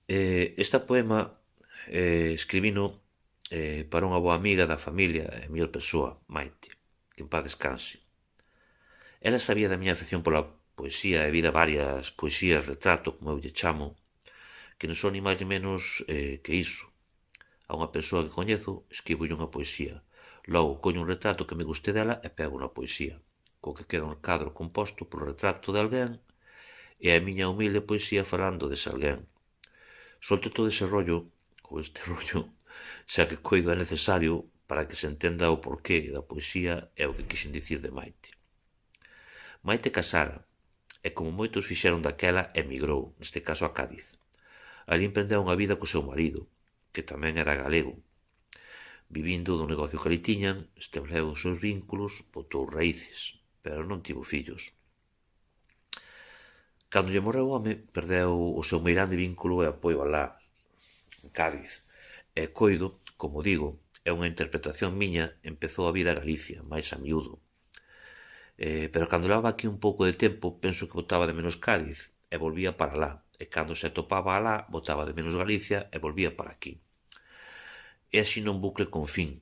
Este poema escribino para unha boa amiga da familia e mellor persoa, Maite, que en paz descanse. Ela sabía da miña afección pola poesía e vida varias poesías retrato, como eu lle chamo, que non son ni máis ni menos que iso. A unha persoa que coñezo, escribo unha poesía. Logo, coño un retrato que me guste dela e pego na poesía, co que queda un cadro composto polo retrato de alguén e a miña humilde poesía falando dese alguén. Solto todo ese rollo, ou este rollo, xa que coido é necesario para que se entenda o porqué da poesía e o que quixen dicir de Maite. Maite casara, e como moitos fixeron daquela, emigrou, neste caso a Cádiz. Ali emprendeu unha vida co seu marido, que tamén era galego. Vivindo do negocio que ali tiñan, estableceu os seus vínculos, botou raíces, pero non tivo fillos. Cando lle morreu o home, perdeu o seu meirande vínculo e apoio alá, en Cádiz. E coido, como digo, é unha interpretación miña, empezou a vida a Galicia, máis a miúdo. Pero cando levaba aquí un pouco de tempo, penso que botaba de menos Cádiz e volvía para lá. E cando se atopaba alá, botaba de menos Galicia e volvía para aquí. E así non bucle con fin,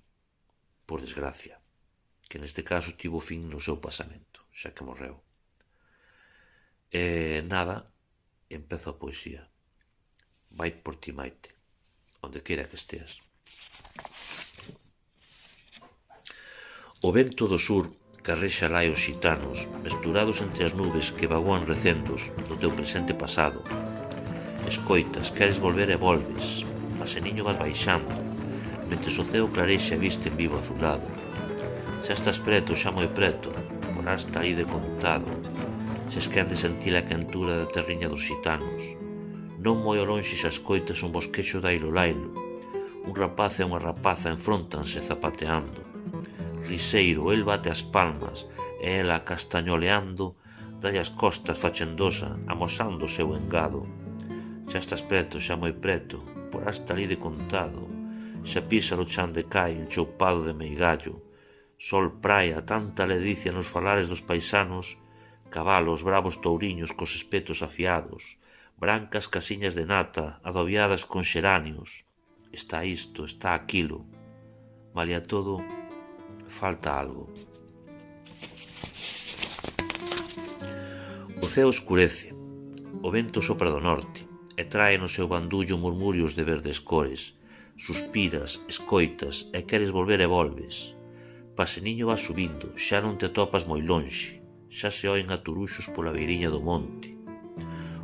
por desgracia, que neste caso tivo fin no seu pasamento, xa que morreu. E nada, empezo a poesía. Vai por ti, Maite, onde queira que esteas. O vento do sur carrexa lai os xitanos, mesturados entre as nubes que vagoan recendos do teu presente pasado. Escoitas, queres volver e volves, paseniño vas baixando, mentres o ceo clarexa viste en vivo azulado. Xa estás preto, xa moi preto, porás aí de contado, se esquende sentir a quentura da terriña dos xitanos. Non moi ao lonxe xa escoitas un bosquexo dailo lailo, un rapaz e unha rapaza enfróntanse zapateando. Riseiro, el bate as palmas e ela castañoleando dalle as costas fachendosa, amosando o seu engado. Xa estás preto, xa moi preto, porás talí de contado, xa pisa o chan de cai enchoupado de meigallo, sol praia, tanta ledicia nos falares dos paisanos, cabalos, bravos touriños cos espetos afiados, brancas casiñas de nata adobiadas con xeranios. Está isto, está aquilo, malia todo, falta algo. O ceo escurece, o vento sopra do norte e trae no seu bandullo murmurios de verdes cores. Suspiras, escoitas e queres volver e volves. Paseniño vas subindo, xa non te topas moi lonxe, xa se oen aturuxos pola beiriña do monte.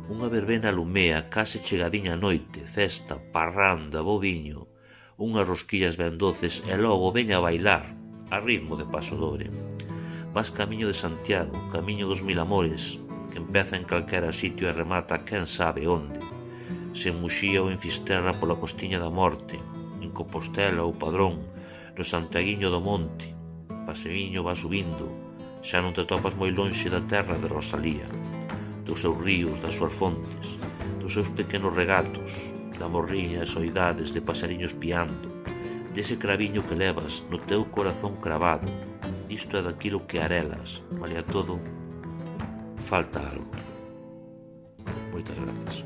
Unha verbena lumea case chegadiña a noite, festa, parranda, boviño, unhas rosquillas ben doces e logo veña a bailar, a ritmo de paso dobre. Vas camiño de Santiago, camiño dos mil amores, que empeza en calquera sitio e remata quen sabe onde. Se en Muxía ou en Fisterra pola costiña da morte, en Compostela ou Padrón, no Santiaguiño do monte. Paseniño vas subindo, xa non te topas moi lonxe da terra de Rosalía, dos seus ríos, das súas fontes, dos seus pequenos regatos, da morriña e soidades de pasariños piando, dese craviño que levas no teu corazón cravado. Isto é daquilo que arelas, malia todo, falta algo. Moitas grazas.